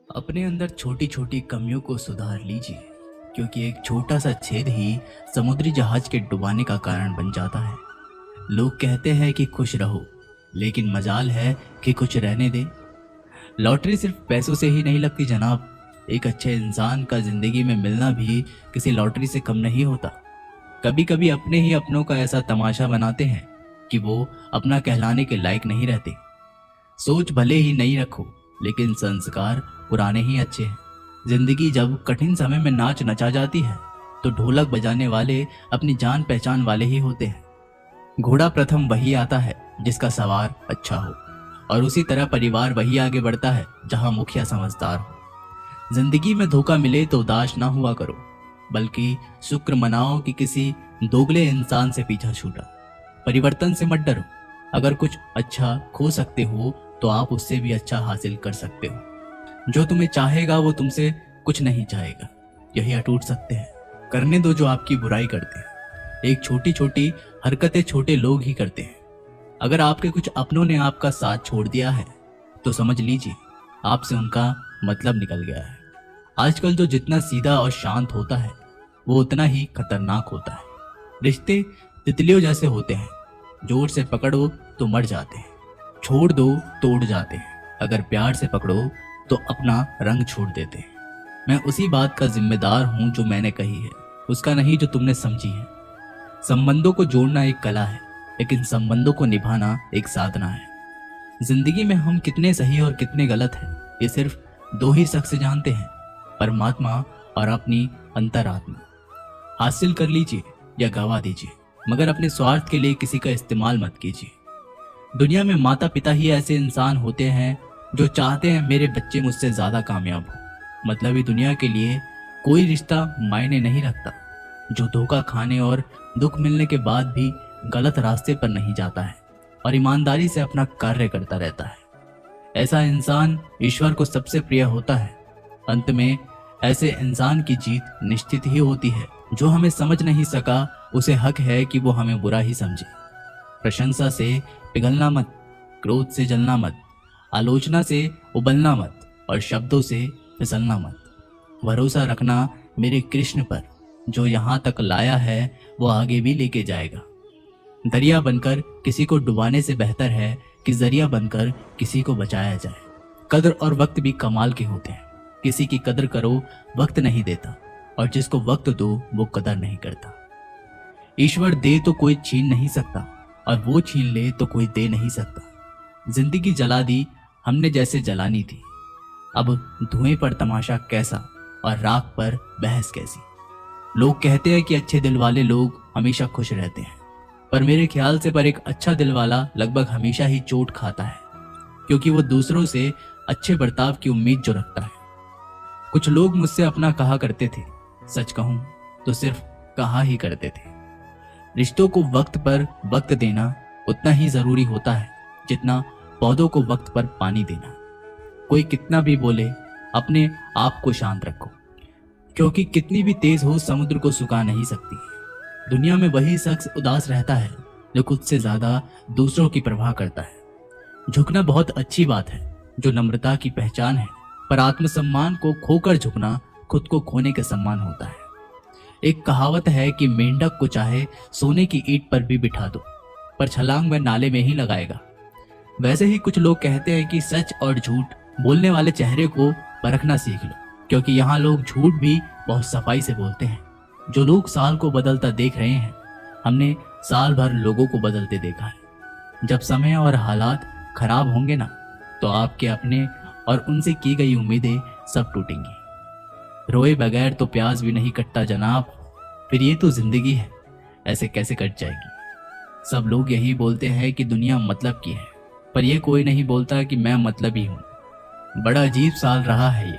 अपने अंदर छोटी छोटी कमियों को सुधार लीजिए, क्योंकि एक छोटा सा छेद ही समुद्री जहाज के डुबाने का कारण बन जाता है। लोग कहते हैं कि खुश रहो, लेकिन मजाल है कि कुछ रहने दे। लॉटरी सिर्फ पैसों से ही नहीं लगती जनाब। एक अच्छे इंसान का जिंदगी में मिलना भी किसी लॉटरी से कम नहीं होता। कभी कभी अपने ही अपनों का ऐसा तमाशा बनाते हैं कि वो अपना कहलाने के लायक नहीं रहते। सोच भले ही नई रखो, लेकिन संस्कार पुराने ही अच्छे हैं। जिंदगी जब कठिन समय में नाच नचा जाती है, तो ढोलक बजाने वाले अपनी जान पहचान वाले ही होते हैं। घोड़ा प्रथम वही आता है जिसका सवार अच्छा हो, और उसी तरह परिवार वही आगे बढ़ता है जहां मुखिया समझदार हो। जिंदगी में धोखा मिले तो उदास ना हुआ करो, बल्कि शुक्र मनाओ कि किसी दोगले इंसान से पीछा छूटा। परिवर्तन से मत डरो। अगर कुछ अच्छा खो सकते हो तो आप उससे भी अच्छा हासिल कर सकते हो। जो तुम्हें चाहेगा वो तुमसे कुछ नहीं चाहेगा, यही अटूट सत्य है। करने दो जो आपकी बुराई करते हैं। एक छोटी छोटी हरकतें छोटे लोग ही करते हैं। अगर आपके कुछ अपनों ने आपका साथ छोड़ दिया है, तो समझ लीजिए आपसे उनका मतलब निकल गया है। आजकल जो जितना सीधा और शांत होता है, वो उतना ही खतरनाक होता है। रिश्ते तितलियों जैसे होते हैं, जोर से पकड़ो तो मर जाते हैं, छोड़ दो तो उड़ जाते हैं। अगर प्यार से पकड़ो तो अपना रंग छोड़ देते हैं। मैं उसी बात का जिम्मेदार हूं जो मैंने कही है, उसका नहीं जो तुमने समझी है। संबंधों को जोड़ना एक कला है, लेकिन संबंधों को निभाना एक साधना है। जिंदगी में हम कितने सही और कितने गलत हैं, ये सिर्फ दो ही शख्स जानते हैं, परमात्मा और अपनी अंतरात्मा। हासिल कर लीजिए या गवा दीजिए, मगर अपने स्वार्थ के लिए किसी का इस्तेमाल मत कीजिए। दुनिया में माता पिता ही ऐसे इंसान होते हैं जो चाहते हैं मेरे बच्चे मुझसे ज्यादा कामयाब हो। मतलबी दुनिया के लिए कोई रिश्ता मायने नहीं रखता, जो धोखा खाने और दुख मिलने के बाद भी गलत रास्ते पर नहीं जाता है और ईमानदारी से अपना कार्य करता रहता है। ऐसा इंसान ईश्वर को सबसे प्रिय होता है। अंत में ऐसे इंसान की जीत निश्चित ही होती है। जो हमें समझ नहीं सका, उसे हक है कि वो हमें बुरा ही समझे। प्रशंसा से पिघलना मत, क्रोध से जलना मत, आलोचना से उबलना मत और शब्दों से फिसलना मत। भरोसा रखना मेरे कृष्ण पर, जो यहाँ तक लाया है वो आगे भी लेके जाएगा। दरिया बनकर किसी को डुबाने से बेहतर है कि जरिया बनकर किसी को बचाया जाए। कद्र और वक्त भी कमाल के होते हैं। किसी की कद्र करो, वक्त नहीं देता, और जिसको वक्त दो वो कदर नहीं करता। ईश्वर दे तो कोई छीन नहीं सकता, और वो छीन ले तो कोई दे नहीं सकता। जिंदगी जला दी हमने जैसे जलानी थी, अब धुएं पर तमाशा कैसा और राख पर बहस कैसी। लोग कहते हैं कि अच्छे दिल वाले लोग हमेशा खुश रहते हैं, पर मेरे ख्याल से पर एक अच्छा दिल वाला लगभग हमेशा ही चोट खाता है, क्योंकि वो दूसरों से अच्छे बर्ताव की उम्मीद जो रखता है। कुछ लोग मुझसे अपना कहा करते थे, सच कहूं तो सिर्फ कहा ही करते थे। रिश्तों को वक्त पर वक्त देना उतना ही जरूरी होता है जितना पौधों को वक्त पर पानी देना। कोई कितना भी बोले, अपने आप को शांत रखो, क्योंकि कितनी भी तेज हो समुद्र को सुखा नहीं सकती। दुनिया में वही शख्स उदास रहता है जो खुद से ज्यादा दूसरों की परवाह करता है। झुकना बहुत अच्छी बात है, जो नम्रता की पहचान है, पर आत्मसम्मान को खोकर झुकना खुद को खोने के सम्मान होता है। एक कहावत है कि मेंढक को चाहे सोने की ईंट पर भी बिठा दो, पर छलांग वह नाले में ही लगाएगा। वैसे ही कुछ लोग कहते हैं कि सच और झूठ बोलने वाले चेहरे को परखना सीख लो, क्योंकि यहाँ लोग झूठ भी बहुत सफाई से बोलते हैं। जो लोग साल को बदलता देख रहे हैं, हमने साल भर लोगों को बदलते देखा है। जब समय और हालात खराब होंगे ना, तो आपके अपने और उनसे की गई उम्मीदें सब टूटेंगी। रोए बगैर तो प्याज भी नहीं कटता जनाब, फिर ये तो जिंदगी है, ऐसे कैसे कट जाएगी। सब लोग यही बोलते हैं कि दुनिया मतलब की है, पर यह कोई नहीं बोलता कि मैं मतलबी हूँ। बड़ा अजीब साल रहा है ये,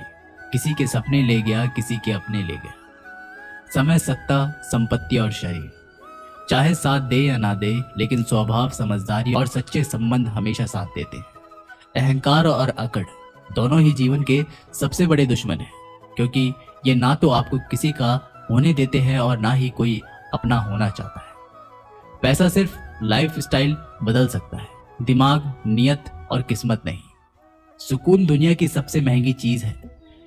किसी के सपने ले गया, किसी के अपने ले गया। समय, सत्ता, संपत्ति और शरीर चाहे साथ दे या ना दे, लेकिन स्वभाव, समझदारी और सच्चे संबंध हमेशा साथ देते हैं। अहंकार और अकड़ दोनों ही जीवन के सबसे बड़े दुश्मन हैं, क्योंकि ये ना तो आपको किसी का होने देते हैं और ना ही कोई अपना होना चाहता है। पैसा सिर्फ लाइफ स्टाइल बदल सकता है, दिमाग, नियत और किस्मत नहीं। सुकून दुनिया की सबसे महंगी चीज है,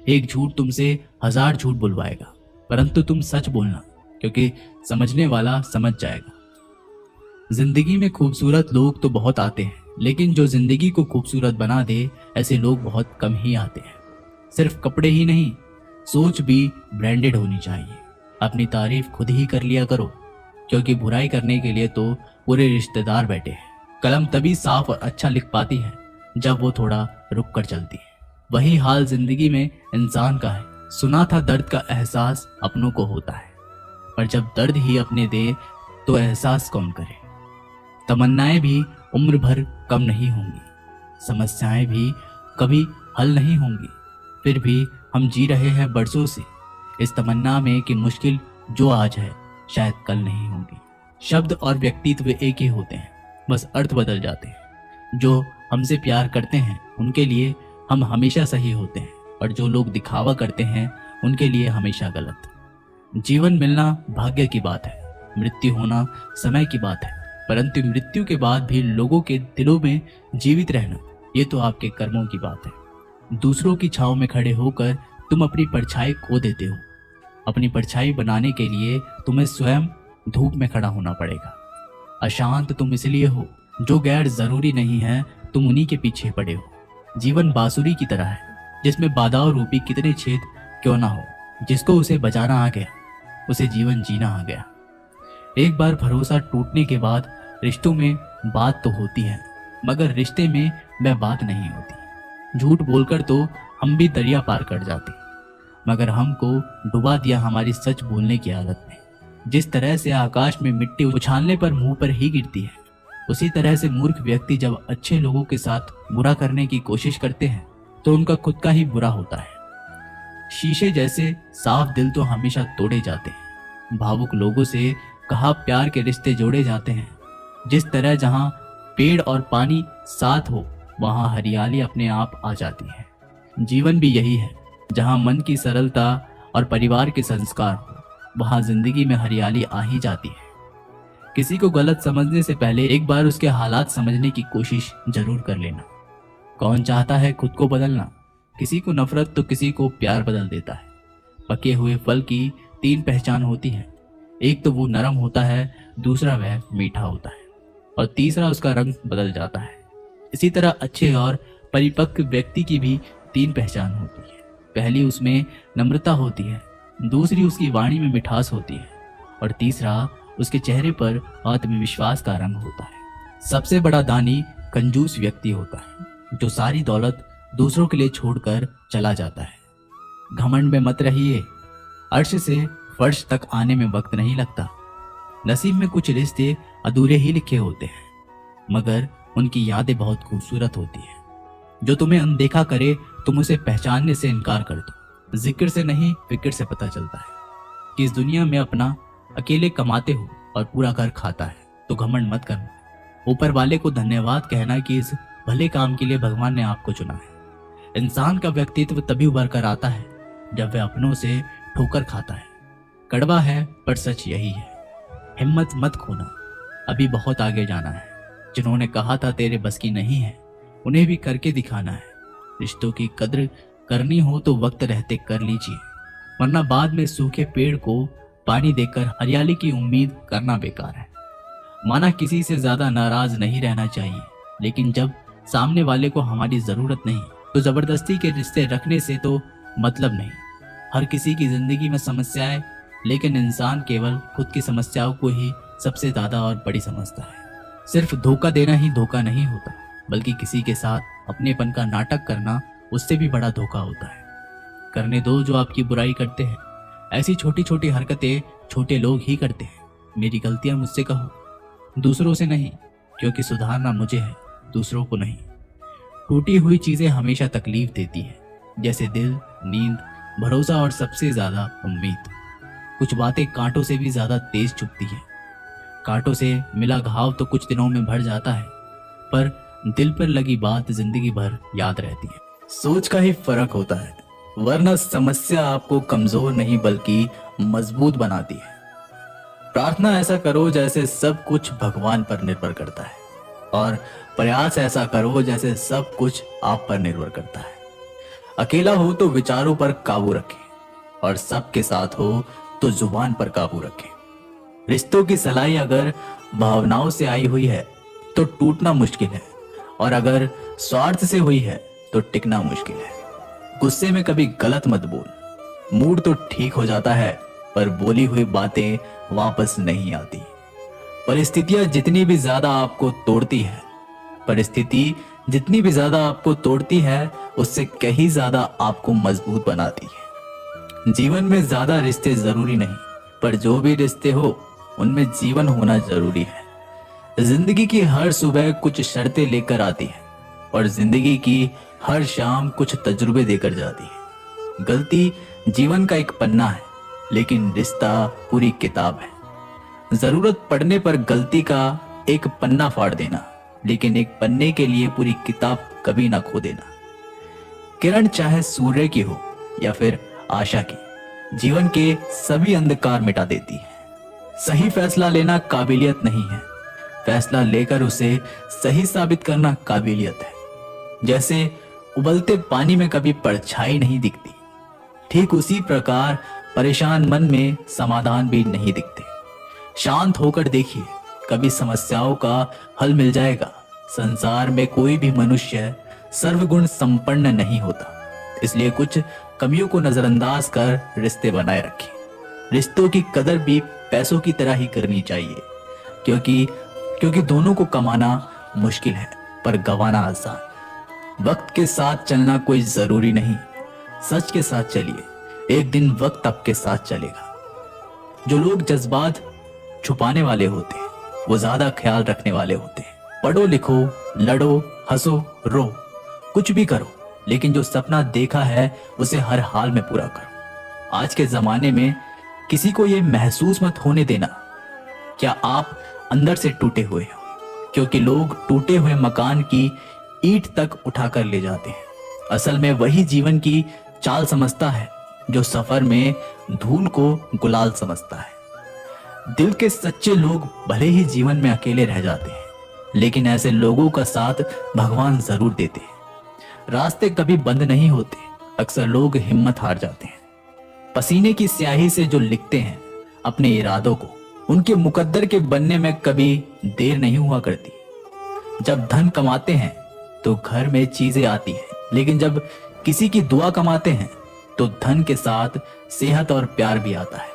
एक झूठ तुमसे 1000 झूठ बुलवाएगा, परंतु तुम सच बोलना, क्योंकि समझने वाला समझ जाएगा। जिंदगी में खूबसूरत लोग तो बहुत आते हैं, लेकिन जो जिंदगी को खूबसूरत बना दे ऐसे लोग बहुत कम ही आते हैं। सिर्फ कपड़े ही नहीं, सोच भी ब्रांडेड होनी चाहिए। अपनी तारीफ खुद ही कर लिया करो, क्योंकि बुराई करने के लिए तो पूरे रिश्तेदार बैठे हैं। कलम तभी साफ और अच्छा लिख पाती है जब वो थोड़ा रुक कर चलती है। वही हाल जिंदगी में इंसान का है। सुना था दर्द का एहसास अपनों को होता है, पर जब दर्द ही अपने दे तो एहसास कौन करे। तमन्नाएं भी उम्र भर कम नहीं होंगी, समस्याएं भी कभी हल नहीं होंगी, फिर भी हम जी रहे हैं बरसों से इस तमन्ना में कि मुश्किल जो आज है शायद कल नहीं होगी। शब्द और व्यक्तित्व एक ही होते हैं, बस अर्थ बदल जाते हैं। जो हमसे प्यार करते हैं उनके लिए हम हमेशा सही होते हैं, और जो लोग दिखावा करते हैं उनके लिए हमेशा गलत। जीवन मिलना भाग्य की बात है, मृत्यु होना समय की बात है, परंतु मृत्यु के बाद भी लोगों के दिलों में जीवित रहना ये तो आपके कर्मों की बात है। दूसरों की छांव में खड़े होकर तुम अपनी परछाई खो देते हो। अपनी परछाई बनाने के लिए तुम्हें स्वयं धूप में खड़ा होना पड़ेगा। अशांत तुम इसलिए हो जो गैर जरूरी नहीं है, तुम उन्हीं के पीछे पड़े हो। जीवन बांसुरी की तरह है, जिसमें बाधाओं रूपी कितने छेद क्यों ना हो, जिसको उसे बचाना आ गया उसे जीवन जीना आ गया। एक बार भरोसा टूटने के बाद रिश्तों में बात तो होती है, मगर रिश्ते में वह बात नहीं होती। झूठ बोलकर तो हम भी दरिया पार कर जाते, मगर हमको डुबा दिया हमारी सच बोलने की आदत ने। जिस तरह से आकाश में मिट्टी उछालने पर मुंह पर ही गिरती है, उसी तरह से मूर्ख व्यक्ति जब अच्छे लोगों के साथ बुरा करने की कोशिश करते हैं तो उनका खुद का ही बुरा होता है। शीशे जैसे साफ दिल तो हमेशा तोड़े जाते हैं। भावुक लोगों से कहा प्यार के रिश्ते जोड़े जाते हैं। जिस तरह जहां पेड़ और पानी साथ हो वहां हरियाली अपने आप आ जाती है। जीवन भी यही है, जहां मन की सरलता और परिवार के संस्कार हो वहां जिंदगी में हरियाली आ ही जाती है। किसी को गलत समझने से पहले एक बार उसके हालात समझने की कोशिश जरूर कर लेना। कौन चाहता है खुद को बदलना? किसी को नफरत तो किसी को प्यार बदल देता है। पके हुए फल की 3 पहचान होती है, एक तो वो नरम होता है, दूसरा वह मीठा होता है, और तीसरा उसका रंग बदल जाता है। इसी तरह अच्छे और परिपक्व व्यक्ति की भी 3 पहचान होती है। पहली उसमें नम्रता होती है, दूसरी उसकी वाणी में मिठास होती है, और तीसरा उसके चेहरे पर आत्मविश्वास का रंग होता है। सबसे बड़ा दानी कंजूस व्यक्ति होता है, जो सारी दौलत दूसरों के लिए छोड़कर चला जाता है। घमंड में मत रहिए, अर्श से फर्श तक आने में वक्त नहीं लगता। नसीब में कुछ रिश्ते अधूरे ही लिखे होते हैं, मगर उनकी यादें बहुत खूबसूरत होती हैं। जो तुम्हें अनदेखा करे तुम उसे पहचानने से इनकार कर दो। जिक्र से नहीं फिक्र से पता चलता है कि इस दुनिया में अपना अकेले कमाते हो और पूरा घर खाता है तो घमंड मत करना। ऊपर वाले को धन्यवाद कहना कि इस भले काम के लिए भगवान ने आपको चुना है। इंसान का व्यक्तित्व तभी उभर कर आता है जब वह अपनों से ठोकर खाता है। कड़वा है पर सच यही है। हिम्मत मत खोना, अभी बहुत आगे जाना है। जिन्होंने कहा था तेरे बस की नहीं है, उन्हें भी करके दिखाना है। रिश्तों की कद्र करनी हो तो वक्त रहते कर लीजिए, वरना बाद में सूखे पेड़ को पानी देकर हरियाली की उम्मीद करना बेकार है। माना किसी से ज्यादा नाराज नहीं रहना चाहिए, लेकिन जब सामने वाले को हमारी जरूरत नहीं तो जबरदस्ती के रिश्ते रखने से तो मतलब नहीं। हर किसी की जिंदगी में समस्याएं, लेकिन इंसान केवल खुद की समस्याओं को ही सबसे ज्यादा और बड़ी समझता है। सिर्फ धोखा देना ही धोखा नहीं होता, बल्कि किसी के साथ अपनेपन का नाटक करना उससे भी बड़ा धोखा होता है। करने दो जो आपकी बुराई करते हैं। ऐसी छोटी छोटी हरकतें छोटे लोग ही करते हैं। मेरी गलतियां मुझसे कहो, दूसरों से नहीं, क्योंकि सुधारना मुझे है, दूसरों को नहीं। टूटी हुई चीजें हमेशा तकलीफ देती है, जैसे दिल, नींद, भरोसा और सबसे ज्यादा उम्मीद। कुछ बातें कांटों से भी ज्यादा तेज चुभती है। कांटों से मिला घाव तो कुछ दिनों में भर जाता है, पर दिल पर लगी बात जिंदगी भर याद रहती है। सोच का ही फर्क होता है, वरना समस्या आपको कमजोर नहीं बल्कि मजबूत बनाती है। प्रार्थना ऐसा करो जैसे सब कुछ भगवान पर निर्भर करता है, और प्रयास ऐसा करो जैसे सब कुछ आप पर निर्भर करता है। अकेला हो तो विचारों पर काबू रखे, और सबके साथ हो तो जुबान पर काबू रखे। रिश्तों की सलाई अगर भावनाओं से आई हुई है तो टूटना मुश्किल है, और अगर स्वार्थ से हुई है तो टिकना मुश्किल है। गुस्से में कभी गलत मत बोल। मूड तो ठीक हो जाता है, पर बोली हुई बातें वापस नहीं आती। परिस्थितियां जितनी भी ज्यादा आपको तोड़ती है परिस्थिति जितनी भी ज्यादा आपको तोड़ती है उससे कहीं ज्यादा आपको मजबूत बनाती है। जीवन में ज्यादा रिश्ते जरूरी नहीं, पर जो भी रिश्ते हो उनमें जीवन होना जरूरी है। जिंदगी की हर सुबह कुछ शर्तें लेकर आती है, और जिंदगी की हर शाम कुछ तजुर्बे देकर जाती है। गलती जीवन का एक पन्ना है, लेकिन रिश्ता पूरी किताब है। जरूरत पड़ने पर गलती का एक पन्ना फाड़ देना, लेकिन एक पन्ने के लिए पूरी किताब कभी ना खो देना। किरण चाहे सूर्य की हो या फिर आशा की, जीवन के सभी अंधकार मिटा देती है। सही फैसला लेना काबिलियत नहीं है, फैसला लेकर उसे सही साबित करना काबिलियत है। जैसे उबलते पानी में कभी परछाई नहीं दिखती, ठीक उसी प्रकार परेशान मन में समाधान भी नहीं दिखते। शांत होकर देखिए, कभी समस्याओं का हल मिल जाएगा। संसार में कोई भी मनुष्य सर्वगुण संपन्न नहीं होता, इसलिए कुछ कमियों को नजरअंदाज कर रिश्ते बनाए रखें। रिश्तों की कदर भी पैसों की तरह ही करनी चाहिए, क्योंकि दोनों को कमाना मुश्किल है पर गंवाना आसान। वक्त के साथ चलना कोई जरूरी नहीं, सच के साथ चलिए, एक दिन वक्त आपके साथ चलेगा। जो लोग जज्बात छुपाने वाले होते हैं वो ज्यादा ख्याल रखने वाले होते हैं। पढ़ो लिखो, लड़ो, हंसो, रो, कुछ भी करो, लेकिन जो सपना देखा है उसे हर हाल में पूरा करो। आज के जमाने में किसी को ये महसूस मत होने देना क्या आप अंदर से टूटे हुए हो, क्योंकि लोग टूटे हुए मकान की ईंट तक उठाकर ले जाते हैं। असल में वही जीवन की चाल समझता है जो सफर में धूल को गुलाल समझता है। दिल के सच्चे लोग भले ही जीवन में अकेले रह जाते हैं, लेकिन ऐसे लोगों का साथ भगवान जरूर देते हैं। रास्ते कभी बंद नहीं होते, अक्सर लोग हिम्मत हार जाते हैं। पसीने की स्याही से जो लिखते हैं अपने इरादों को, उनके मुकद्दर के बनने में कभी देर नहीं हुआ करती। जब धन कमाते हैं तो घर में चीजें आती हैं, लेकिन जब किसी की दुआ कमाते हैं तो धन के साथ सेहत और प्यार भी आता है।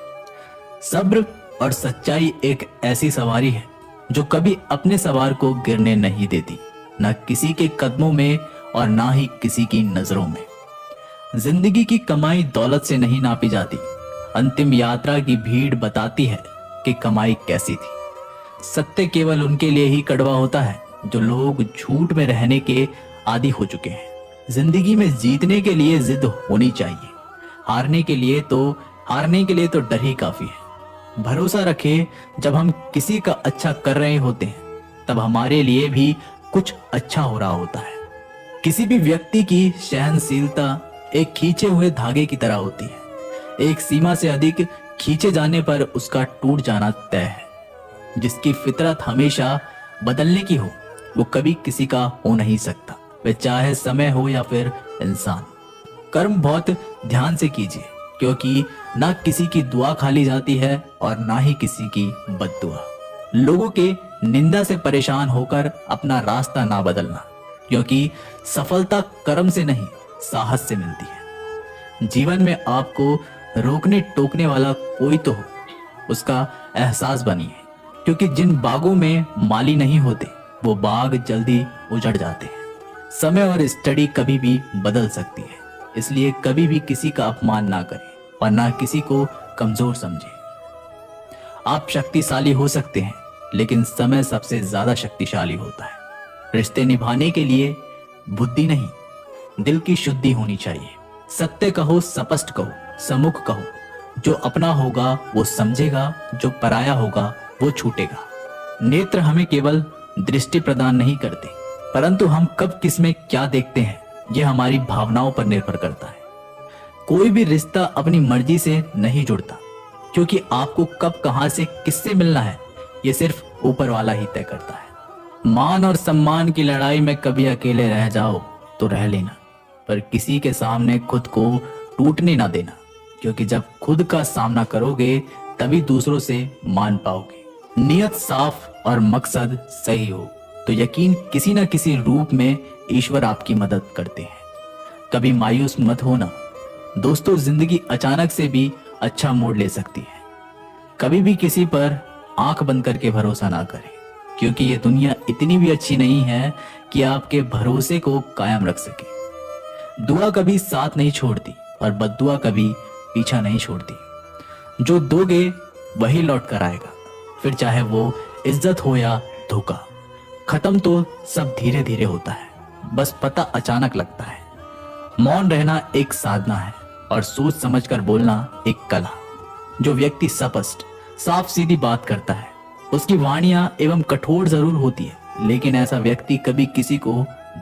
सब्र और सच्चाई एक ऐसी सवारी है जो कभी अपने सवार को गिरने नहीं देती, न किसी के कदमों में और ना ही किसी की नजरों में। जिंदगी की कमाई दौलत से नहीं नापी जाती, अंतिम यात्रा की भीड़ बताती है कि कमाई कैसी थी। सत्य केवल उनके लिए ही कड़वा होता है जो लोग झूठ में रहने के आदी हो चुके हैं। जिंदगी में जीतने के लिए जिद होनी चाहिए, हारने के लिए तो डर ही काफी है। भरोसा रखें, जब हम किसी का अच्छा कर रहे होते हैं तब हमारे लिए भी कुछ अच्छा हो रहा होता है। किसी भी व्यक्ति की सहनशीलता एक खींचे हुए धागे की तरह होती है। एक सीमा से अधिक खींचे जाने पर उसका टूट जाना तय है। जिसकी फितरत हमेशा बदलने की हो वो कभी किसी का हो नहीं सकता, वे चाहे समय हो या फिर इंसान। कर्म बहुत ध्यान से कीजिए, क्योंकि ना किसी की दुआ खाली जाती है और ना ही किसी की बद्दुआ। लोगों के निंदा से परेशान होकर अपना रास्ता ना बदलना, क्योंकि सफलता कर्म से नहीं साहस से मिलती है। जीवन में आपको रोकने टोकने वाला कोई तो हो, उसका एहसास बनिए, क्योंकि जिन बागों में माली नहीं होते वो बाग जल्दी उजड़ जाते हैं। समय और स्टडी कभी भी बदल सकती है, इसलिए कभी भी किसी का अपमान ना करें और ना किसी को कमजोर समझें। आप शक्तिशाली हो सकते हैं, लेकिन समय सबसे ज्यादा शक्तिशाली होता है। रिश्ते निभाने के लिए बुद्धि नहीं, दिल की शुद्धि होनी चाहिए। सत्य कहो, स्पष्ट कहो, सम्मुख कहो। जो अपना होगा वो समझेगा, जो पराया होगा वो छूटेगा। नेत्र हमें केवल दृष्टि प्रदान नहीं करते, परंतु हम कब किस में क्या देखते हैं यह हमारी भावनाओं पर निर्भर करता है। कोई भी रिश्ता अपनी मर्जी से नहीं जुड़ता, क्योंकि आपको कब कहां से किससे मिलना है ये सिर्फ ऊपर वाला ही तय करता है। मान और सम्मान की लड़ाई में कभी अकेले रह जाओ तो रह लेना, पर किसी के सामने खुद को टूटने ना देना, क्योंकि जब खुद का सामना करोगे तभी दूसरों से मान पाओगे। नियत साफ और मकसद सही हो तो यकीन किसी न किसी रूप में ईश्वर आपकी मदद करते हैं। कभी मायूस मत होना दोस्तों, जिंदगी अचानक से भी अच्छा मोड़ ले सकती है। कभी भी किसी पर आंख बंद करके भरोसा ना करें, क्योंकि ये दुनिया इतनी भी अच्छी नहीं है कि आपके भरोसे को कायम रख सके। दुआ कभी साथ नहीं छोड़ती और बद्दुआ कभी पीछा नहीं छोड़ती। जो दोगे वही लौट कर आएगा, फिर चाहे वो इज्जत हो या धोखा। खत्म तो सब धीरे धीरे होता है, बस पता अचानक लगता है। मौन रहना एक साधना है और सोच समझकर बोलना एक कला। जो व्यक्ति स्पष्ट साफ सीधी बात करता है उसकी वाणियां एवं कठोर जरूर होती है, लेकिन ऐसा व्यक्ति कभी किसी को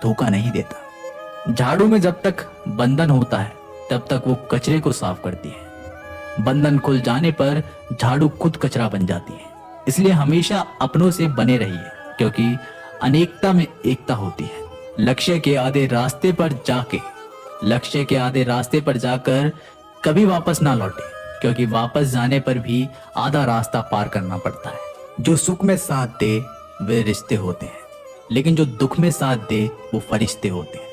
धोखा नहीं देता। झाड़ू में जब तक बंधन होता है तब तक वो कचरे को साफ करती है। बंधन खुल जाने पर झाड़ू खुद कचरा बन जाती है। इसलिए हमेशा अपनों से बने रहिए, क्योंकि अनेकता में एकता होती है। लक्ष्य के आधे रास्ते पर जाकर कभी वापस ना लौटे, क्योंकि वापस जाने पर भी आधा रास्ता पार करना पड़ता है। जो सुख में साथ दे वे रिश्ते होते हैं, लेकिन जो दुख में साथ दे वो फरिश्ते होते हैं।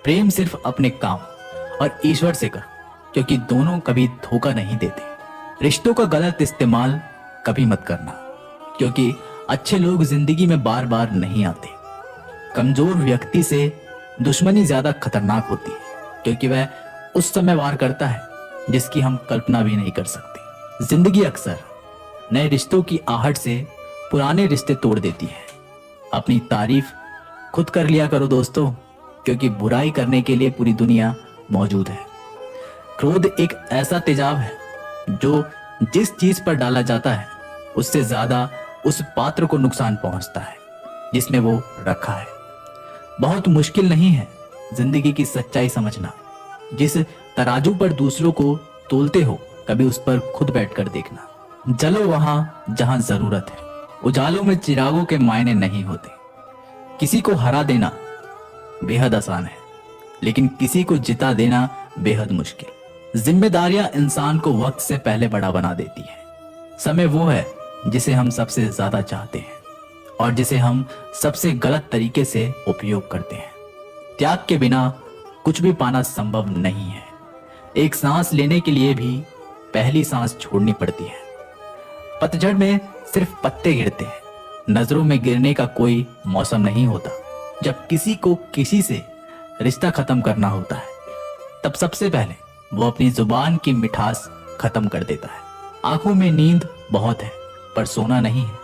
प्रेम सिर्फ अपने काम और ईश्वर से करो, क्योंकि दोनों कभी धोखा नहीं देते। रिश्तों का गलत इस्तेमाल कभी मत करना, क्योंकि अच्छे लोग जिंदगी में बार बार नहीं आते। कमजोर व्यक्ति से दुश्मनी ज्यादा खतरनाक होती है, क्योंकि वह उस समय वार करता है जिसकी हम कल्पना भी नहीं कर सकते। जिंदगी अक्सर नए रिश्तों की आहट से पुराने रिश्ते तोड़ देती है। अपनी तारीफ खुद कर लिया करो दोस्तों, क्योंकि बुराई करने के लिए पूरी दुनिया मौजूद है। क्रोध एक ऐसा तेजाब है जो जिस चीज पर डाला जाता है उससे ज्यादा उस पात्र को नुकसान पहुंचता है जिसमें वो रखा है। बहुत मुश्किल नहीं है जिंदगी की सच्चाई समझना। जिस तराजू पर दूसरों को तोलते हो कभी उस पर खुद बैठकर देखना। जलो वहां जहां जरूरत है। उजालों में चिरागों के मायने नहीं होते। किसी को हरा देना बेहद आसान है, लेकिन किसी को जिता देना बेहद मुश्किल। जिम्मेदारियां इंसान को वक्त से पहले बड़ा बना देती है। समय वो है जिसे हम सबसे ज्यादा चाहते हैं और जिसे हम सबसे गलत तरीके से उपयोग करते हैं। त्याग के बिना कुछ भी पाना संभव नहीं है। एक सांस लेने के लिए भी पहली सांस छोड़नी पड़ती है। पतझड़ में सिर्फ पत्ते गिरते हैं, नजरों में गिरने का कोई मौसम नहीं होता। जब किसी को किसी से रिश्ता खत्म करना होता है तब सबसे पहले वो अपनी जुबान की मिठास खत्म कर देता है। आंखों में नींद बहुत है पर सोना नहीं है।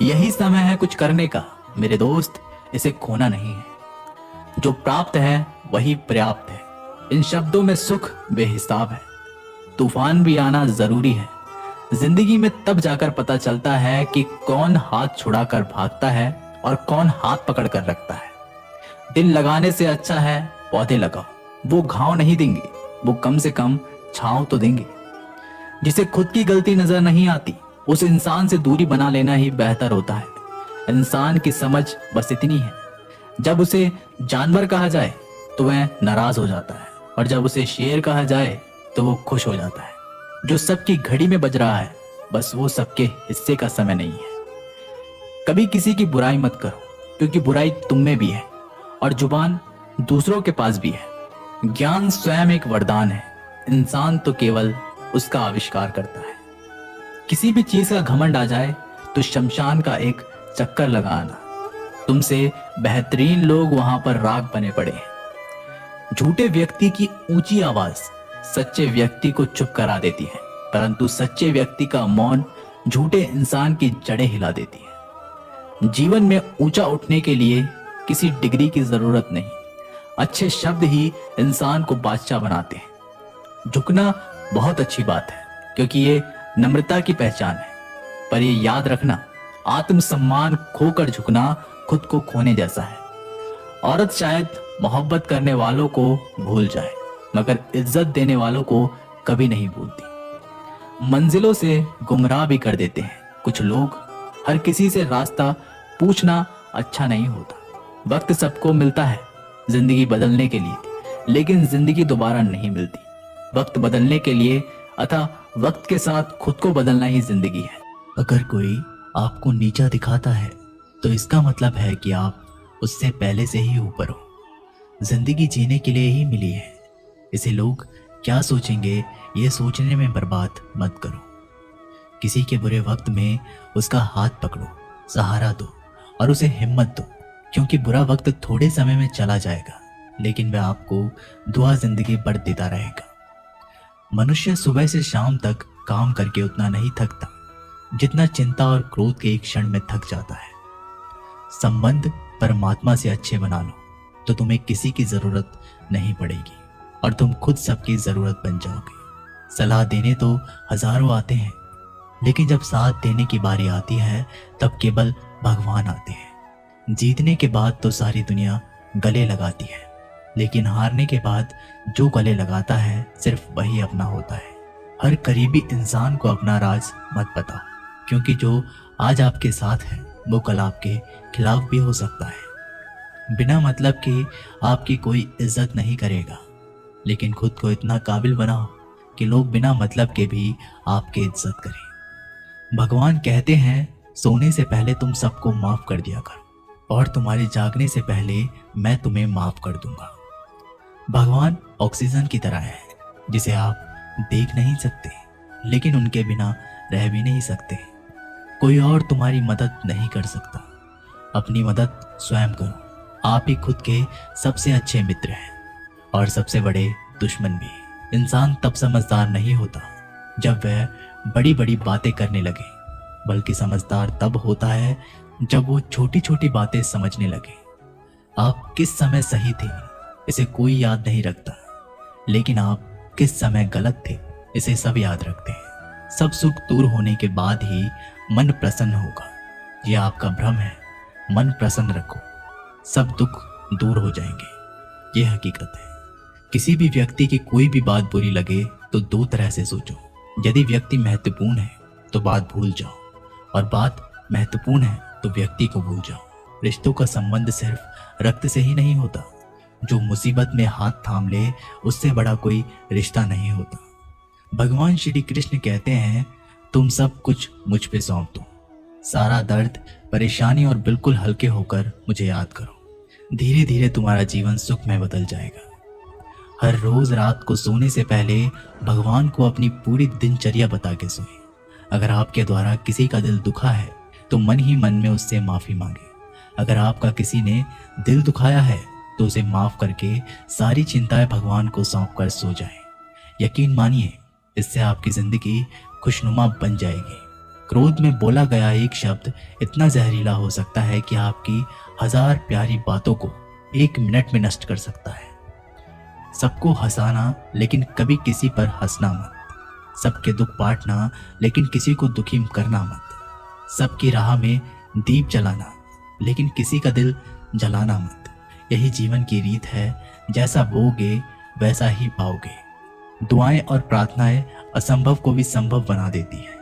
यही समय है कुछ करने का मेरे दोस्त, इसे खोना नहीं है। जो प्राप्त है वही पर्याप्त है। इन शब्दों में सुख बेहिसाब है। तूफान भी आना जरूरी है। जिंदगी में तब जाकर पता चलता है कि कौन हाथ छुड़ाकर भागता है और कौन हाथ पकड़ कर रखता है। दिल लगाने से अच्छा है पौधे लगाओ। वो घाव नहीं देंगे, वो कम से कम छांव तो देंगे। जिसे खुद की गलती नजर नहीं आती उस इंसान से दूरी बना लेना ही बेहतर होता है। इंसान की समझ बस इतनी है, जब उसे जानवर कहा जाए तो वह नाराज हो जाता है और जब उसे शेर कहा जाए तो वो खुश हो जाता है। जो सबकी घड़ी में बज रहा है बस वो सबके हिस्से का समय नहीं है। कभी किसी की बुराई मत करो, क्योंकि बुराई तुम में भी है और जुबान दूसरों के पास भी है। ज्ञान स्वयं एक वरदान है, इंसान तो केवल उसका आविष्कार करता है। किसी भी चीज का घमंड आ जाए तो शमशान का एक चक्कर लगाना। तुमसे बेहतरीन लोग वहां पर राग बने पड़े हैं। झूठे व्यक्ति की ऊंची आवाज सच्चे व्यक्ति को चुप करा देती है, परंतु सच्चे व्यक्ति का मौन झूठे इंसान की जड़ें हिला देती है। जीवन में ऊंचा उठने के लिए किसी डिग्री की जरूरत नहीं, अच्छे शब्द ही इंसान को बादशाह बनाते हैं। झुकना बहुत अच्छी बात है, क्योंकि ये नम्रता की पहचान है, पर ये याद रखना आत्मसम्मान खोकर झुकना खुद को खोने जैसा है। औरत शायद मोहब्बत करने वालों को भूल जाए, मगर इज्जत देने वालों को कभी नहीं भूलती। मंजिलों से गुमराह भी कर देते हैं कुछ लोग। हर किसी से रास्ता पूछना अच्छा नहीं होता। वक्त सबको मिलता है जिंदगी बदलने के लिए, लेकिन जिंदगी दोबारा नहीं मिलती। वक्त बदलने के लिए अतः वक्त के साथ खुद को बदलना ही जिंदगी है। अगर कोई आपको नीचा दिखाता है तो इसका मतलब है कि आप उससे पहले से ही ऊपर हो। जिंदगी जीने के लिए ही मिली है, इसे लोग क्या सोचेंगे ये सोचने में बर्बाद मत करो। किसी के बुरे वक्त में उसका हाथ पकड़ो, सहारा दो और उसे हिम्मत दो, क्योंकि बुरा वक्त थोड़े समय में चला जाएगा लेकिन वह आपको दुआ जिंदगी भर देता रहेगा। मनुष्य सुबह से शाम तक काम करके उतना नहीं थकता जितना चिंता और क्रोध के एक क्षण में थक जाता है। संबंध परमात्मा से अच्छे बना लो तो तुम्हें किसी की जरूरत नहीं पड़ेगी और तुम खुद सबकी जरूरत बन जाओगे। सलाह देने तो हजारों आते हैं, लेकिन जब साथ देने की बारी आती है तब केवल भगवान आते हैं। जीतने के बाद तो सारी दुनिया गले लगाती है, लेकिन हारने के बाद जो गले लगाता है सिर्फ वही अपना होता है। हर करीबी इंसान को अपना राज मत बताओ, क्योंकि जो आज आपके साथ है वो कल आपके खिलाफ भी हो सकता है। बिना मतलब के आपकी कोई इज्जत नहीं करेगा, लेकिन खुद को इतना काबिल बनाओ कि लोग बिना मतलब के भी आपकी इज्जत करें। भगवान कहते हैं सोने से पहले तुम सबको माफ कर दिया करो और तुम्हारे जागने से पहले मैं तुम्हें माफ कर दूंगा। भगवान ऑक्सीजन की तरह है जिसे आप देख नहीं सकते, लेकिन उनके बिना रह भी नहीं सकते। कोई और तुम्हारी मदद नहीं कर सकता, अपनी मदद स्वयं करो। आप ही खुद के सबसे अच्छे मित्र हैं और सबसे बड़े दुश्मन भी। इंसान तब समझदार नहीं होता जब वह बड़ी बड़ी बातें करने लगे, बल्कि समझदार तब होता है जब वो छोटी छोटी बातें समझने लगे। आप किस समय सही थे इसे कोई याद नहीं रखता, लेकिन आप किस समय गलत थे इसे सब याद रखते हैं। सब सुख दूर होने के बाद ही मन प्रसन्न होगा, यह आपका भ्रम है। मन प्रसन्न रखो, सब दुख दूर हो जाएंगे, यह हकीकत है। किसी भी व्यक्ति की कोई भी बात बुरी लगे तो दो तरह से सोचो। यदि व्यक्ति महत्वपूर्ण है तो बात भूल जाओ, और बात महत्वपूर्ण है तो व्यक्ति को भूल जाओ। रिश्तों का संबंध सिर्फ रक्त से ही नहीं होता। जो मुसीबत में हाथ थाम ले उससे बड़ा कोई रिश्ता नहीं होता। भगवान श्री कृष्ण कहते हैं तुम सब कुछ मुझ पे सौंप दो, सारा दर्द परेशानी, और बिल्कुल हल्के होकर मुझे याद करो। धीरे धीरे तुम्हारा जीवन सुख में बदल जाएगा। हर रोज रात को सोने से पहले भगवान को अपनी पूरी दिनचर्या बता के सोए। अगर आपके द्वारा किसी का दिल दुखा है तो मन ही मन में उससे माफी मांगे। अगर आपका किसी ने दिल दुखाया है तो उसे माफ करके सारी चिंताएं भगवान को सौंप कर सो जाए। यकीन मानिए, इससे आपकी जिंदगी खुशनुमा बन जाएगी। क्रोध में बोला गया एक शब्द इतना जहरीला हो सकता है कि आपकी 1000 प्यारी बातों को 1 मिनट में नष्ट कर सकता है। सबको हंसाना लेकिन कभी किसी पर हंसना मत। सबके दुख बांटना लेकिन किसी को दुखी करना मत। सबकी राह में दीप जलाना लेकिन किसी का दिल जलाना मत। यही जीवन की रीत है, जैसा बोगे वैसा ही पाओगे। दुआएं और प्रार्थनाएं असंभव को भी संभव बना देती है।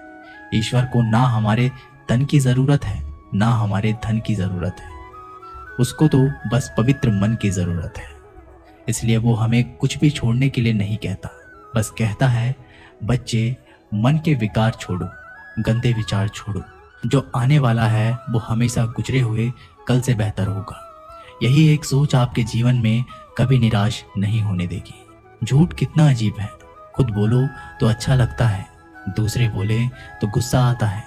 ईश्वर को ना हमारे तन की जरूरत है ना हमारे धन की जरूरत है, उसको तो बस पवित्र मन की जरूरत है। इसलिए वो हमें कुछ भी छोड़ने के लिए नहीं कहता, बस कहता है बच्चे मन के विकार छोड़ो, गंदे विचार छोड़ो। जो आने वाला है वो हमेशा गुजरे हुए कल से बेहतर होगा। यही एक सोच आपके जीवन में कभी निराश नहीं होने देगी। झूठ कितना अजीब है, खुद बोलो तो अच्छा लगता है, दूसरे बोले तो गुस्सा आता है।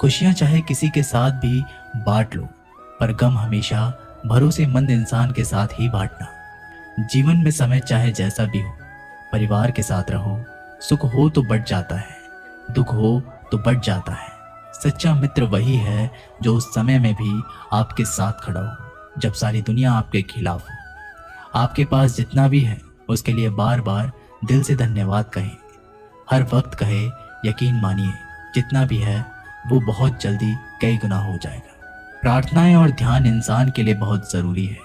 खुशियां चाहे किसी के साथ भी बांट लो, पर गम हमेशा भरोसेमंद इंसान के साथ ही बांटना। जीवन में समय चाहे जैसा भी हो, परिवार के साथ रहो। सुख हो तो बढ़ जाता है, दुख हो तो बढ़ जाता है। सच्चा मित्र वही है जो उस समय में भी आपके साथ खड़ा हो जब सारी दुनिया आपके खिलाफ हो। आपके पास जितना भी है उसके लिए बार बार दिल से धन्यवाद कहें, हर वक्त कहे। यकीन मानिए जितना भी है वो बहुत जल्दी कई गुना हो जाएगा। प्रार्थनाएं और ध्यान इंसान के लिए बहुत जरूरी है,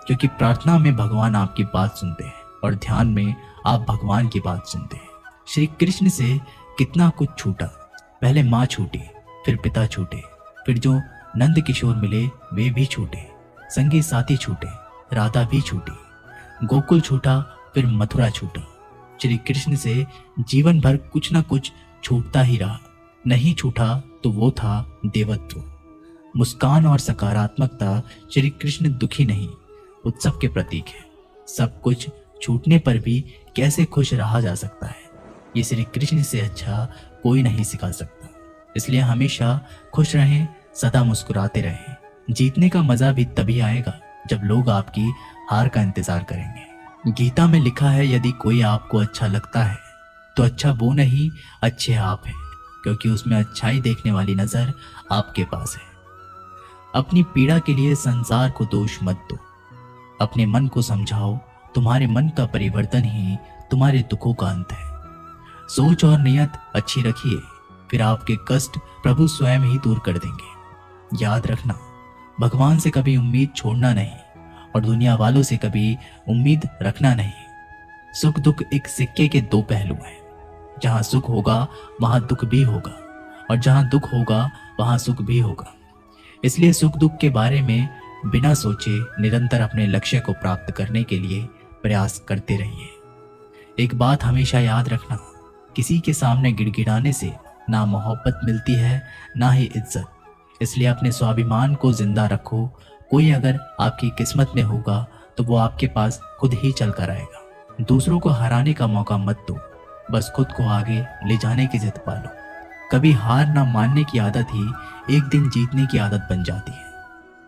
क्योंकि प्रार्थना में भगवान आपकी बात सुनते हैं और ध्यान में आप भगवान की बात सुनते हैं। श्री कृष्ण से कितना कुछ छूटा। पहले माँ छूटी, फिर पिता छूटे, फिर जो नंद किशोर मिले वे भी छूटे, संगी साथी छूटे, राधा भी छूटी। गोकुल छूटा, फिर मथुरा छूटा। श्री कृष्ण से जीवन भर कुछ न कुछ छूटता ही रहा। नहीं छूटा तो वो था देवत्व। मुस्कान और सकारात्मकता। श्री कृष्ण दुखी नहीं, उत्सव के प्रतीक है। सब कुछ छूटने पर भी कैसे खुश रहा जा सकता है, ये श्री कृष्ण से अच्छा कोई नहीं सिखा सकता। इसलिए हमेशा खुश रहें, सदा मुस्कुराते रहें। जीतने का मजा भी तभी आएगा जब लोग आपकी हार का इंतजार करेंगे। गीता में लिखा है, यदि कोई आपको अच्छा लगता है तो अच्छा वो नहीं, अच्छे आप हैं, क्योंकि उसमें अच्छाई देखने वाली नजर आपके पास है। अपनी पीड़ा के लिए संसार को दोष मत दो। अपने मन को समझाओ, तुम्हारे मन का परिवर्तन ही तुम्हारे दुखों का अंत है। सोच और नियत अच्छी रखिए, फिर आपके कष्ट प्रभु स्वयं ही दूर कर देंगे। याद रखना, भगवान से कभी उम्मीद छोड़ना नहीं और दुनिया वालों से कभी उम्मीद रखना नहीं। सुख दुख एक सिक्के के दो पहलू हैं। जहां सुख होगा वहां दुख भी होगा, और जहां दुख होगा वहां सुख भी होगा। इसलिए सुख दुख के बारे में बिना सोचे निरंतर अपने लक्ष्य को प्राप्त करने के लिए प्रयास करते रहिए। एक बात हमेशा याद रखना, किसी के सामने गिड़गिड़ाने से ना मोहब्बत मिलती है ना ही इज्जत। इसलिए अपने स्वाभिमान को जिंदा रखो। कोई अगर आपकी किस्मत में होगा तो वो आपके पास खुद ही चल कर आएगा। दूसरों को हराने का मौका मत दो, बस खुद को आगे ले जाने की जिद पालो। कभी हार ना मानने की आदत ही एक दिन जीतने की आदत बन जाती है।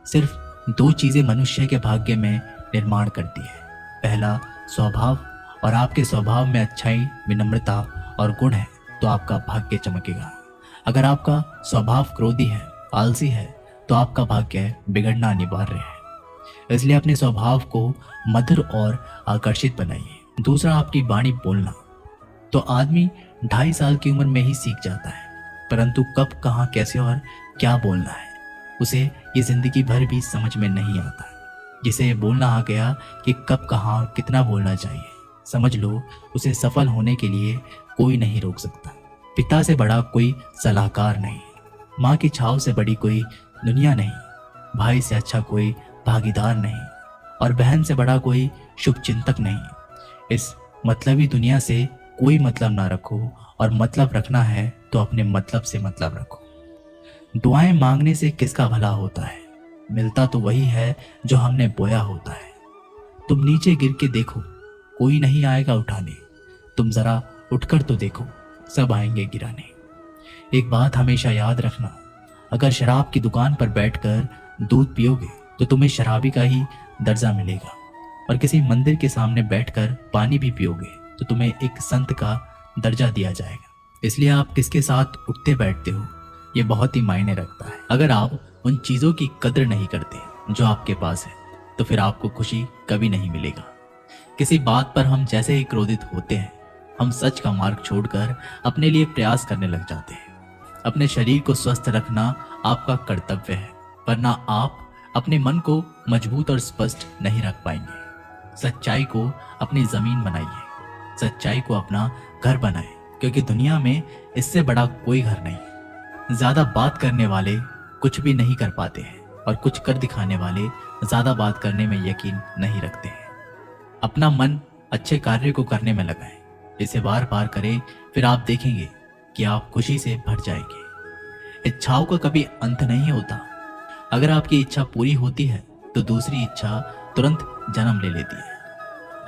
सिर्फ दो चीजें मनुष्य के भाग्य में निर्माण करती है, पहला स्वभाव, और आपके स्वभाव में अच्छाई, विनम्रता और गुण है तो आपका भाग्य चमकेगा। अगर आपका स्वभाव क्रोधी है, आलसी है, तो आपका भाग्य बिगड़ना अनिवार्य है। इसलिए अपने स्वभाव को मधुर और आकर्षित बनाइए। दूसरा, आपकी वाणी बोलना। तो आदमी 2.5 साल की उम्र में ही सीख जाता है, परंतु कब, कहाँ, कैसे और क्या बोलना है उसे ये जिंदगी भर भी समझ में नहीं आता। जिसे बोलना आ गया कि कब, कहाँ और कितना बोलना चाहिए, समझ लो उसे सफल होने के लिए कोई नहीं रोक सकता। पिता से बड़ा कोई सलाहकार नहीं, माँ की छाव से बड़ी कोई दुनिया नहीं, भाई से अच्छा कोई भागीदार नहीं, और बहन से बड़ा कोई शुभ चिंतक नहीं। इस मतलबी दुनिया से कोई मतलब ना रखो, और मतलब रखना है तो अपने मतलब से मतलब रखो। दुआएं मांगने से किसका भला होता है, मिलता तो वही है जो हमने बोया होता है। तुम नीचे गिर के देखो, कोई नहीं आएगा उठाने। तुम जरा उठकर तो देखो, सब आएंगे गिराने। एक बात हमेशा याद रखना, अगर शराब की दुकान पर बैठकर दूध पियोगे तो तुम्हें शराबी का ही दर्जा मिलेगा, और किसी मंदिर के सामने बैठकर पानी भी पियोगे तो तुम्हें एक संत का दर्जा दिया जाएगा। इसलिए आप किसके साथ उठते बैठते हो ये बहुत ही मायने रखता है। अगर आप उन चीजों की कद्र नहीं करते जो आपके पास है तो फिर आपको खुशी कभी नहीं मिलेगा। किसी बात पर हम जैसे ही क्रोधित होते हैं, हम सच का मार्ग छोड़कर अपने लिए प्रयास करने लग जाते हैं। अपने शरीर को स्वस्थ रखना आपका कर्तव्य है, वरना आप अपने मन को मजबूत और स्पष्ट नहीं रख पाएंगे। सच्चाई को अपनी जमीन बनाइए, सच्चाई को अपना घर बनाएं, क्योंकि दुनिया में इससे बड़ा कोई घर नहीं। ज्यादा बात करने वाले कुछ भी नहीं कर पाते हैं, और कुछ कर दिखाने वाले ज्यादा बात करने में यकीन नहीं रखते हैं। अपना मन अच्छे कार्य को करने में लगाएं, इसे बार बार करें, फिर आप देखेंगे कि आप खुशी से भर जाएंगे। इच्छाओं का कभी अंत नहीं होता। अगर आपकी इच्छा पूरी होती है तो दूसरी इच्छा तुरंत जन्म ले लेती है।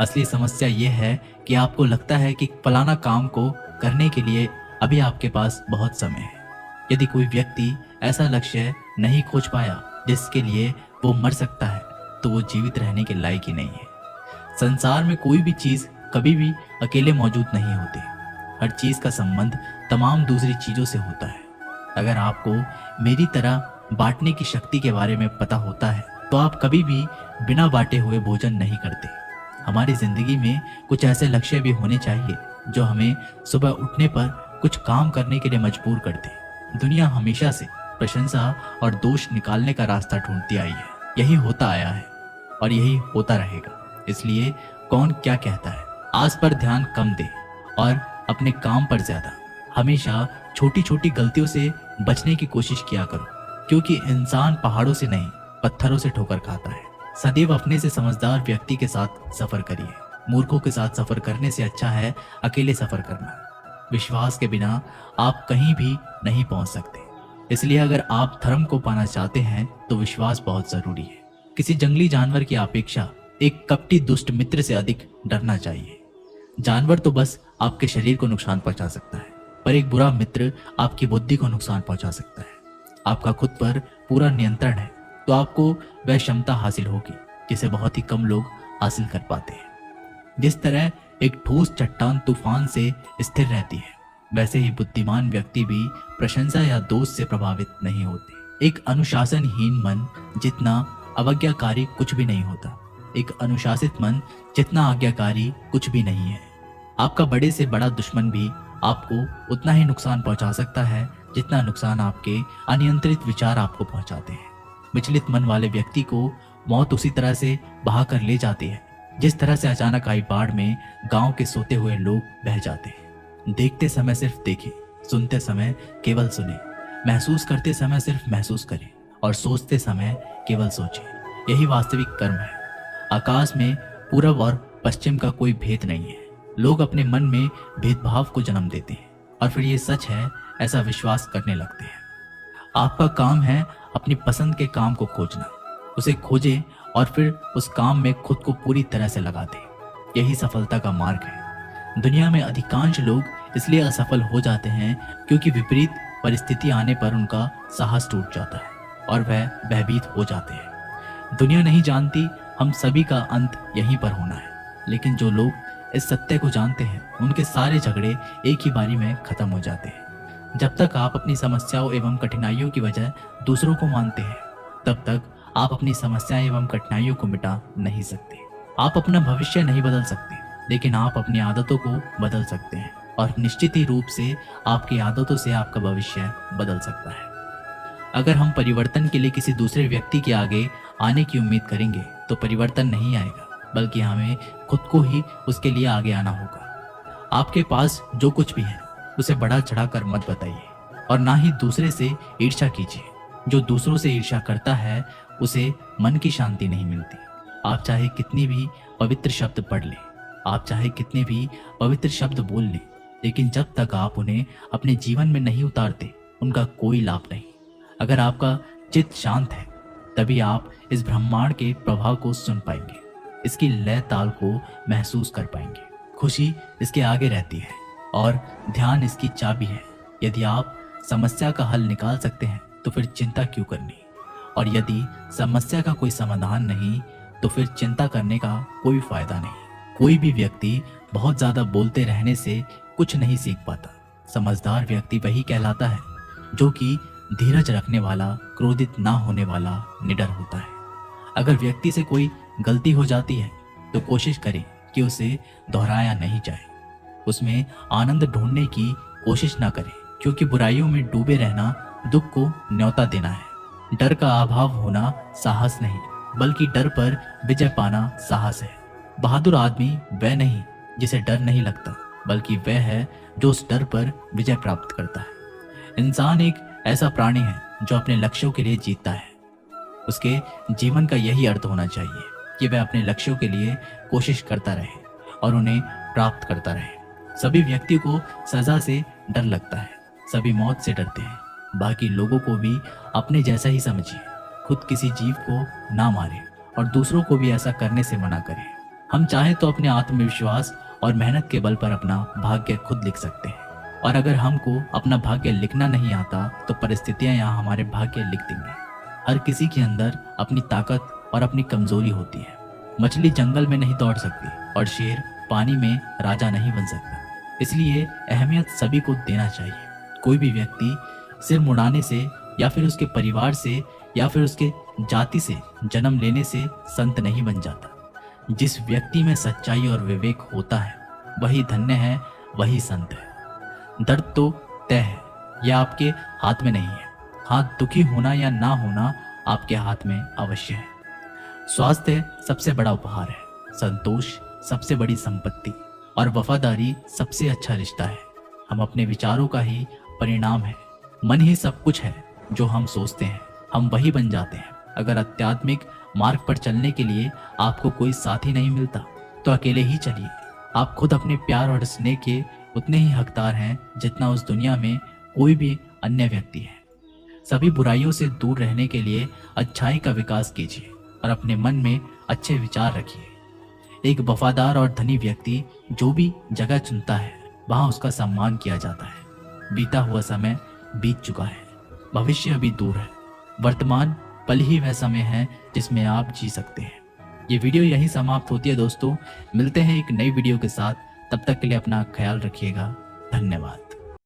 असली समस्या यह है कि आपको लगता है कि फलाना काम को करने के लिए अभी आपके पास बहुत समय है। यदि कोई व्यक्ति ऐसा लक्ष्य नहीं खोज पाया जिसके लिए वो मर सकता है, तो वो जीवित रहने के लायक ही नहीं है। संसार में कोई भी चीज कभी भी अकेले मौजूद नहीं होती। हर चीज का संबंध तमाम दूसरी चीजों से होता है। अगर आपको मेरी तरह बांटने की शक्ति के बारे में पता होता है तो आप कभी भी बिना बांटे हुए भोजन नहीं करते। हमारी जिंदगी में कुछ ऐसे लक्ष्य भी होने चाहिए जो हमें सुबह उठने पर कुछ काम करने के लिए मजबूर कर दे। दुनिया हमेशा से प्रशंसा और दोष निकालने का रास्ता ढूंढती आई है। यही होता आया है और यही होता रहेगा। इसलिए कौन क्या कहता है, आस पर ध्यान कम दे और अपने काम पर ज्यादा। हमेशा छोटी छोटी गलतियों से बचने की कोशिश किया करो, क्योंकि इंसान पहाड़ों से नहीं पत्थरों से ठोकर खाता है। सदैव अपने से समझदार व्यक्ति के साथ सफर करिए। मूर्खों के साथ सफर करने से अच्छा है अकेले सफर करना। विश्वास के बिना आप कहीं भी नहीं पहुंच सकते। इसलिए अगर आप धर्म को पाना चाहते हैं तो विश्वास बहुत जरूरी है। किसी जंगली जानवर की अपेक्षा एक कपटी दुष्ट मित्र से अधिक डरना चाहिए। जानवर तो बस आपके शरीर को नुकसान पहुंचा सकता है, पर एक बुरा मित्र आपकी बुद्धि को नुकसान पहुंचा सकता है। आपका खुद पर पूरा नियंत्रण है तो आपको वह क्षमता हासिल होगी जिसे बहुत ही कम लोग हासिल कर पाते हैं। जिस तरह एक ठोस चट्टान तूफान से स्थिर रहती है, वैसे ही बुद्धिमान व्यक्ति भी प्रशंसा या दोष से प्रभावित नहीं होते। एक अनुशासनहीन मन जितना अवज्ञाकारी कुछ भी नहीं होता। एक अनुशासित मन जितना आज्ञाकारी कुछ भी नहीं है। आपका बड़े से बड़ा दुश्मन भी आपको उतना ही नुकसान पहुंचा सकता है जितना नुकसान आपके अनियंत्रित विचार आपको पहुंचाते हैं। विचलित मन वाले व्यक्ति को मौत उसी तरह से बहा कर ले जाती है जिस तरह से अचानक आई बाढ़ में गांव के सोते हुए लोग बह जाते हैं। देखते समय सिर्फ देखें, सुनते समय केवल सुने, महसूस करते समय सिर्फ महसूस करें और सोचते समय केवल सोचें। यही वास्तविक कर्म है। आकाश में पूरब और पश्चिम का कोई भेद नहीं है। लोग अपने मन में भेदभाव को जन्म देते हैं और फिर ये सच है ऐसा विश्वास करने लगते हैं। आपका काम है अपनी पसंद के काम को खोजना, उसे खोजें और फिर उस काम में खुद को पूरी तरह से लगा दें। यही सफलता का मार्ग है। दुनिया में अधिकांश लोग इसलिए असफल हो जाते हैं क्योंकि विपरीत परिस्थिति आने पर उनका साहस टूट जाता है और वह भयभीत हो जाते हैं। दुनिया नहीं जानती हम सभी का अंत यहीं पर होना है, लेकिन जो लोग इस सत्य को जानते हैं उनके सारे झगड़े एक ही बारी में खत्म हो जाते हैं। जब तक आप अपनी समस्याओं एवं कठिनाइयों की वजह दूसरों को मानते हैं, तब तक आप अपनी समस्याएं एवं कठिनाइयों को मिटा नहीं सकते। आप अपना भविष्य नहीं बदल सकते, लेकिन आप अपनी आदतों को बदल सकते हैं और निश्चित ही रूप से आपकी आदतों से आपका भविष्य बदल सकता है। अगर हम परिवर्तन के लिए किसी दूसरे व्यक्ति के आगे आने की उम्मीद करेंगे तो परिवर्तन नहीं आएगा, बल्कि हमें खुद को ही उसके लिए आगे आना होगा। आपके पास जो कुछ भी है उसे बढ़ा चढ़ाकर मत बताइए और ना ही दूसरे से ईर्ष्या कीजिए। जो दूसरों से ईर्ष्या करता है उसे मन की शांति नहीं मिलती। आप चाहे कितनी भी पवित्र शब्द पढ़ लें, आप चाहे कितने भी पवित्र शब्द बोल लें, लेकिन जब तक आप उन्हें अपने जीवन में नहीं उतारते उनका कोई लाभ नहीं। अगर आपका चित्त शांत है तभी आप इस ब्रह्मांड के प्रभाव को सुन पाएंगे, इसकी लय ताल को महसूस कर पाएंगे। खुशी इसके आगे रहती है और ध्यान इसकी चाबी है। यदि आप समस्या का हल निकाल सकते हैं तो फिर चिंता क्यों करनी, और यदि समस्या का कोई समाधान नहीं तो फिर चिंता करने का कोई फायदा नहीं। कोई भी व्यक्ति बहुत ज्यादा बोलते रहने से कुछ नहीं सीख पाता। समझदार व्यक्ति वही कहलाता है जो कि धीरज रखने वाला, क्रोधित ना होने वाला, निडर होता है। अगर व्यक्ति से कोई गलती हो जाती है तो कोशिश करें कि उसे दोहराया नहीं जाए। उसमें आनंद ढूंढने की कोशिश ना करें, क्योंकि बुराइयों में डूबे रहना दुख को न्योता देना है। डर का अभाव होना साहस नहीं, बल्कि डर पर विजय पाना साहस है। बहादुर आदमी वह नहीं जिसे डर नहीं लगता, बल्कि वह है जो उस डर पर विजय प्राप्त करता है। इंसान एक ऐसा प्राणी है जो अपने लक्ष्यों के लिए जीतता है। उसके जीवन का यही अर्थ होना चाहिए कि वह अपने लक्ष्यों के लिए कोशिश करता रहे और उन्हें प्राप्त करता रहे। सभी व्यक्ति को सजा से डर लगता है, सभी मौत से डरते हैं। बाकी लोगों को भी अपने जैसा ही समझिए। खुद किसी जीव को ना मारे और दूसरों को भी ऐसा करने से मना करें। हम चाहे तो अपने आत्मविश्वास और मेहनत के बल पर अपना भाग्य खुद लिख सकते हैं, और अगर हमको अपना भाग्य लिखना नहीं आता तो परिस्थितियां यहाँ हमारे भाग्य लिख देंगे। हर किसी के अंदर अपनी ताकत और अपनी कमजोरी होती है। मछली जंगल में नहीं दौड़ सकती और शेर पानी में राजा नहीं बन सकता। इसलिए अहमियत सभी को देना चाहिए। कोई भी व्यक्ति सिर मुड़ाने से या फिर उसके परिवार से या फिर उसके जाति से जन्म लेने से संत नहीं बन जाता। जिस व्यक्ति में सच्चाई और विवेक होता है वही धन्य है, वही संत है। दर्द तो तय है, यह आपके हाथ में नहीं है। हाँ, दुखी होना या ना होना आपके हाथ में अवश्य है। स्वास्थ्य सबसे बड़ा उपहार है, संतोष सबसे बड़ी संपत्ति और वफादारी सबसे अच्छा रिश्ता है। हम अपने विचारों का ही परिणाम है। मन ही सब कुछ है। जो हम सोचते हैं हम वही बन जाते हैं। अगर आध्यात्मिक मार्ग पर चलने के लिए आपको कोई साथी नहीं मिलता तो अकेले ही चलिए। आप खुद अपने प्यार और स्नेह के उतने ही हकदार हैं जितना उस दुनिया में कोई भी अन्य व्यक्ति है। सभी बुराइयों से दूर रहने के लिए अच्छाई का विकास कीजिए और अपने मन में अच्छे विचार रखिए। एक वफादार और धनी व्यक्ति जो भी जगह चुनता है वहां उसका सम्मान किया जाता है। बीता हुआ समय बीत चुका है, भविष्य अभी दूर है। वर्तमान पल ही वह समय है जिसमें आप जी सकते हैं। ये वीडियो यहीं समाप्त होती है दोस्तों। मिलते हैं एक नई वीडियो के साथ, तब तक के लिए अपना ख्याल रखिएगा। धन्यवाद।